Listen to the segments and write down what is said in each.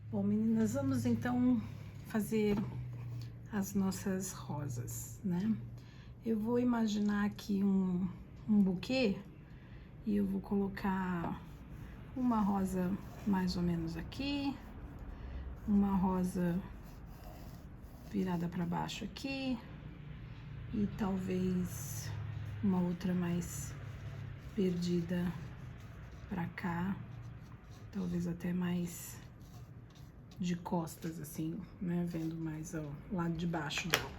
Bom, meninas, vamos então fazer as nossas rosas, né? Eu vou imaginar aqui um buquê e eu vou colocar uma rosa mais ou menos aqui, uma rosa virada para baixo aqui e talvez uma outra mais perdida para cá, talvez até mais de costas, assim, né? Vendo mais o lado de baixo dela,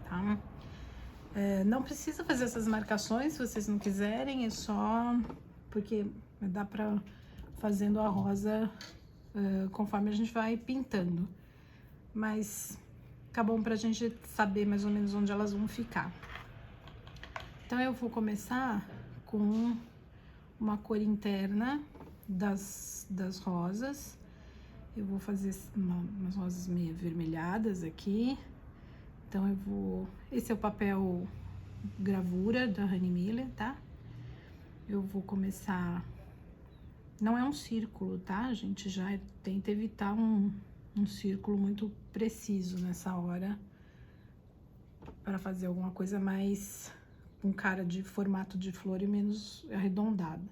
tá? Não precisa fazer essas marcações se vocês não quiserem, é só porque dá pra fazendo a rosa conforme a gente vai pintando. Mas fica bom pra gente saber mais ou menos onde elas vão ficar. Então eu vou começar com uma cor interna das rosas. Eu vou fazer umas rosas meio avermelhadas aqui. Então eu vou... Esse é o papel gravura da Honey Miller, tá? Eu vou começar... Não é um círculo, tá? A gente já tenta evitar um círculo muito preciso nessa hora, para fazer alguma coisa mais com cara de formato de flor e menos arredondada.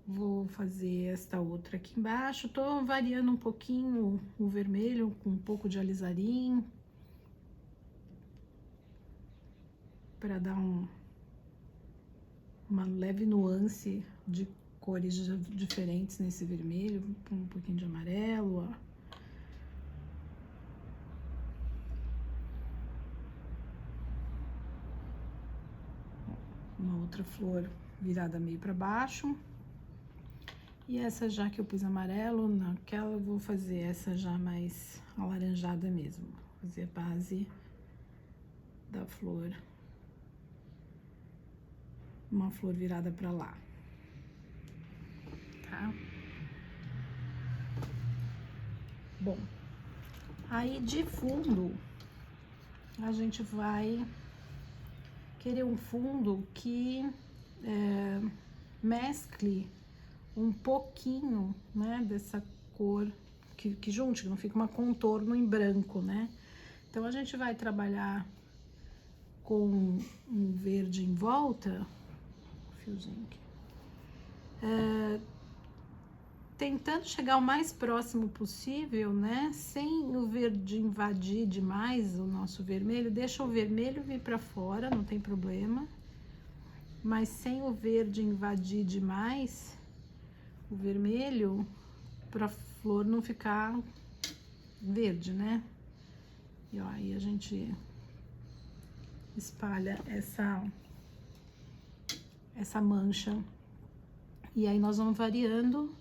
Vou fazer esta outra aqui embaixo. Tô variando um pouquinho o vermelho com um pouco de alizarim, para dar uma leve nuance de cores diferentes nesse vermelho, um pouquinho de amarelo, ó. Uma outra flor virada meio para baixo. E essa já que eu pus amarelo, naquela eu vou fazer essa já mais alaranjada mesmo. Vou fazer a base da flor. Uma flor virada para lá. Tá? Bom, aí de fundo, a gente vai querer um fundo que mescle um pouquinho, né, dessa cor, que junte, que não fica um contorno em branco, né? Então, a gente vai trabalhar com um verde em volta, fiozinho aqui, tentando chegar o mais próximo possível, né, sem o verde invadir demais o nosso vermelho. Deixa o vermelho vir para fora, não tem problema, mas sem o verde invadir demais o vermelho, para a flor não ficar verde, né? E ó, aí a gente espalha essa mancha. E aí nós vamos variando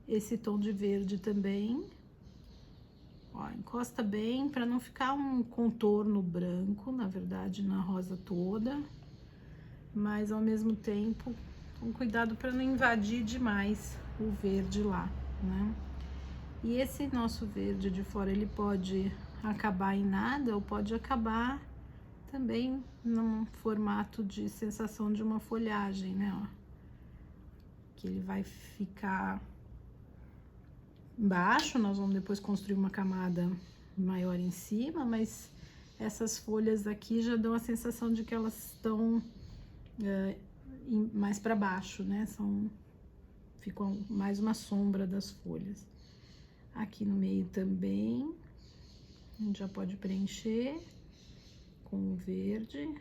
esse tom de verde também. Ó, encosta bem para não ficar um contorno branco, na verdade, na rosa toda. Mas ao mesmo tempo, com cuidado para não invadir demais o verde lá, né? E esse nosso verde de fora, ele pode acabar em nada ou pode acabar também num formato de sensação de uma folhagem, né, ó. Que ele vai ficar embaixo, nós vamos depois construir uma camada maior em cima, mas essas folhas aqui já dão a sensação de que elas estão mais para baixo, né, ficam mais uma sombra das folhas. Aqui no meio também, a gente já pode preencher com o verde,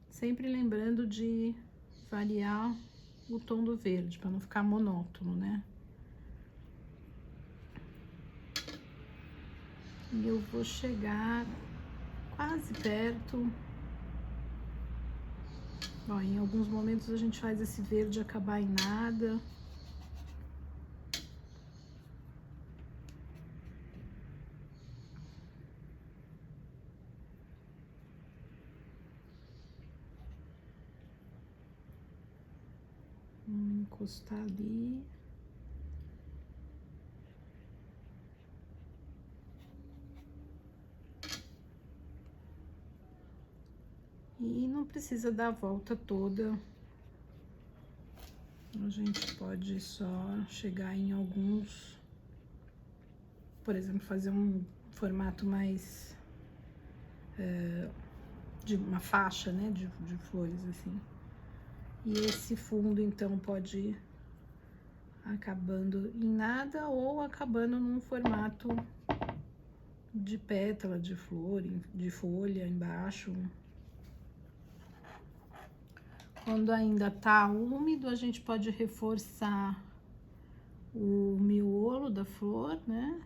sempre lembrando de variar o tom do verde, para não ficar monótono, né? E eu vou chegar quase perto. Ó, em alguns momentos a gente faz esse verde acabar em nada. Encostar ali. E não precisa dar a volta toda. A gente pode só chegar em alguns por exemplo, fazer um formato mais de uma faixa, né, de flores, assim. E esse fundo, então, pode ir acabando em nada ou acabando num formato de pétala, de flor, de folha embaixo. Quando ainda tá úmido, a gente pode reforçar o miolo da flor, né?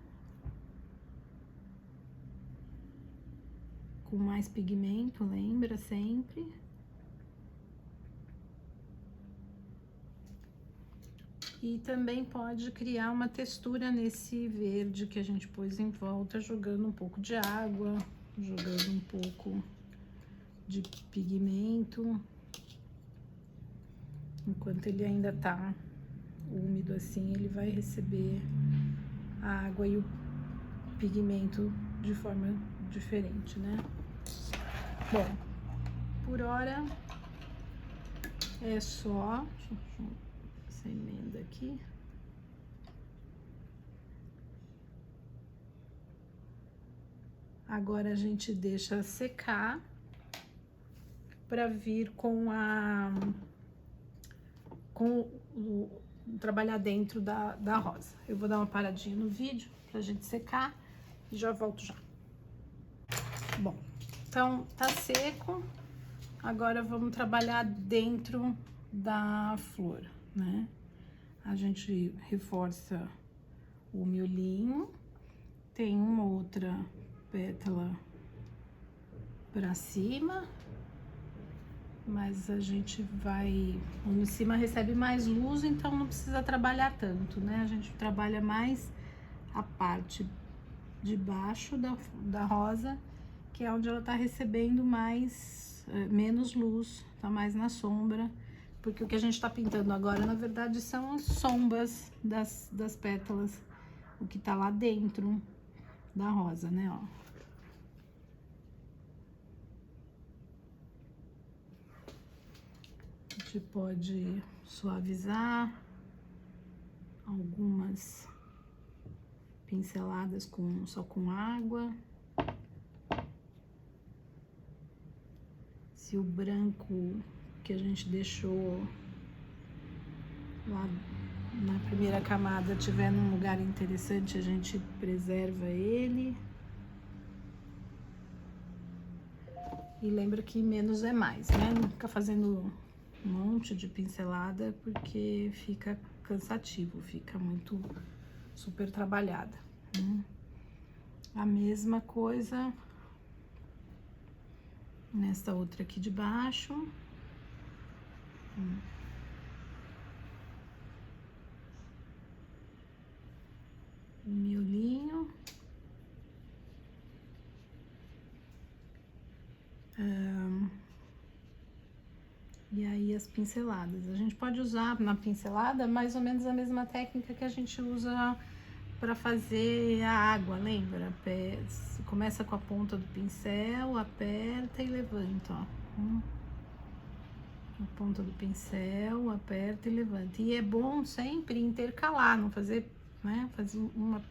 Com mais pigmento, lembra sempre. E também pode criar uma textura nesse verde que a gente pôs em volta, jogando um pouco de água, jogando um pouco de pigmento. Enquanto ele ainda tá úmido assim, ele vai receber a água e o pigmento de forma diferente, né? Bom, por hora é só... Deixa eu essa emenda aqui. Agora a gente deixa secar para vir com trabalhar dentro da rosa. Eu vou dar uma paradinha no vídeo pra gente secar e já volto já. Bom, então tá seco. Agora vamos trabalhar dentro da flor, né? A gente reforça o miolinho, tem uma outra pétala pra cima, mas a gente vai... O em cima recebe mais luz, então não precisa trabalhar tanto, né? A gente trabalha mais a parte de baixo da rosa, que é onde ela tá recebendo menos luz, tá mais na sombra, porque o que a gente tá pintando agora, na verdade, são as sombras das pétalas, o que tá lá dentro da rosa, né, ó. A gente pode suavizar algumas pinceladas só com água. Se o branco que a gente deixou lá na primeira camada tiver num lugar interessante, a gente preserva ele. E lembra que menos é mais, né? Não fica fazendo um monte de pincelada, porque fica cansativo, fica muito super trabalhada. A mesma coisa nessa outra aqui de baixo. O miolinho. E aí as pinceladas. A gente pode usar na pincelada mais ou menos a mesma técnica que a gente usa para fazer a água, lembra? Começa com a ponta do pincel, aperta e levanta, ó. A ponta do pincel, aperta e levanta. E é bom sempre intercalar, não fazer, né? Fazer uma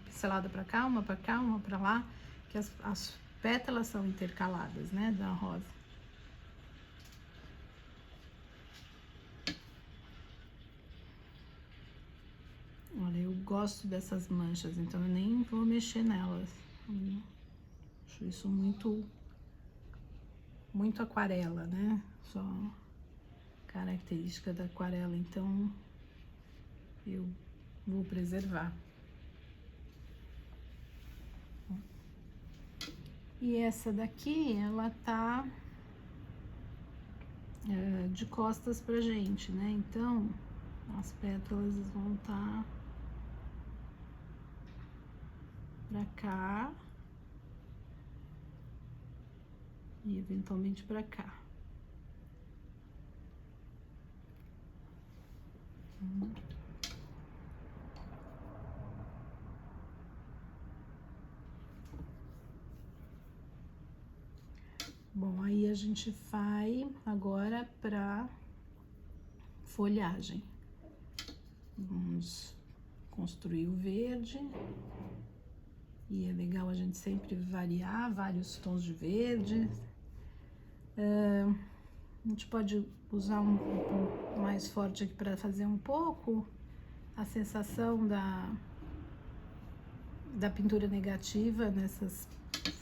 pincelada para cá, uma para cá, uma para lá, que as pétalas são intercaladas, né? Da rosa. Olha, eu gosto dessas manchas, então eu nem vou mexer nelas. Acho isso muito aquarela, né? Só característica da aquarela, então eu vou preservar. E essa daqui, ela tá de costas pra gente, né? Então, as pétalas vão estar pra cá e eventualmente pra cá. Bom, aí a gente vai agora pra folhagem. Vamos construir o verde. E é legal a gente sempre variar vários tons de verde. A gente pode usar um pouco mais forte aqui para fazer um pouco a sensação da pintura negativa nessas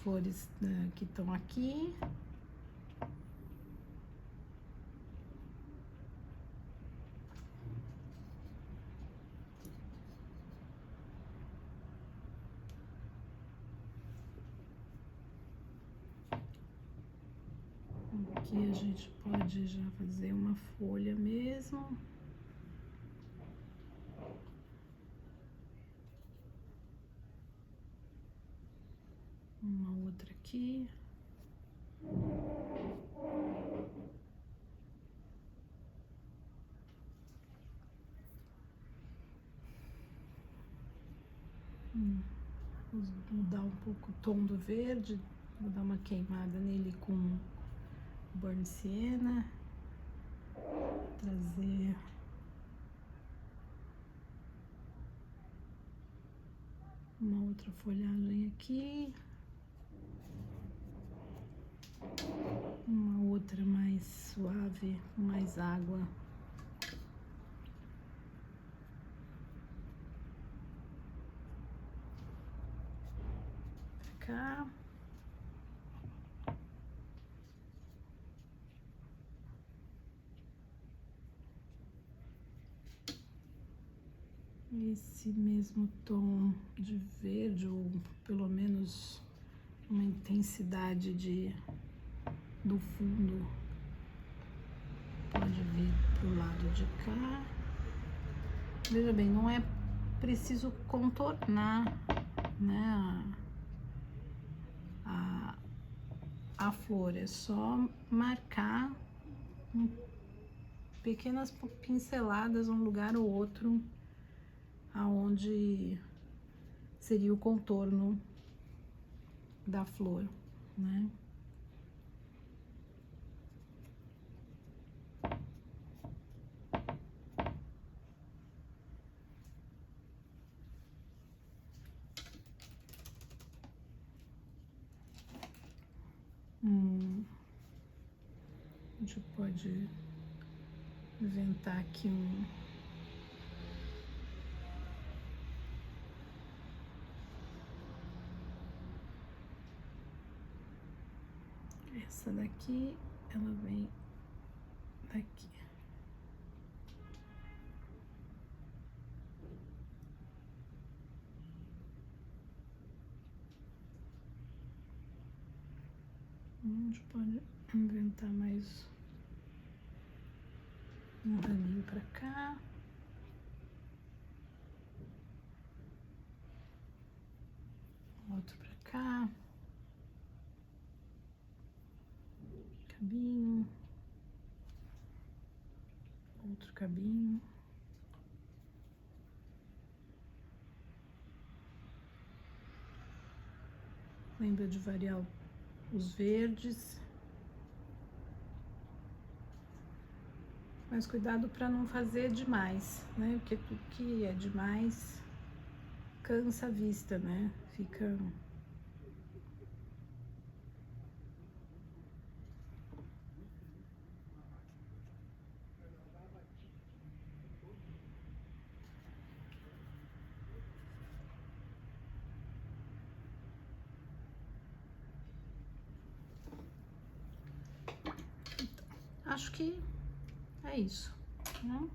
flores, né, que estão aqui. Aqui a gente pode já fazer uma folha mesmo. Uma outra aqui. Vou mudar um pouco o tom do verde. Vou dar uma queimada nele com Burnt Sienna. Trazer uma outra folhagem aqui. Uma outra mais suave, mais água. Pra cá. Esse mesmo tom de verde, ou pelo menos uma intensidade do fundo, pode vir pro lado de cá. Veja bem, não é preciso contornar, né, a flor, é só marcar pequenas pinceladas um lugar ou outro aonde seria o contorno da flor, né? A gente pode inventar aqui essa daqui, ela vem daqui. A gente pode inventar mais um raminho pra cá. Outro pra cá. Cabinho. Outro cabinho. Lembra de variar os verdes. Mas cuidado para não fazer demais, né? Porque tudo que é demais cansa a vista, né? Fica... Acho que é isso, né?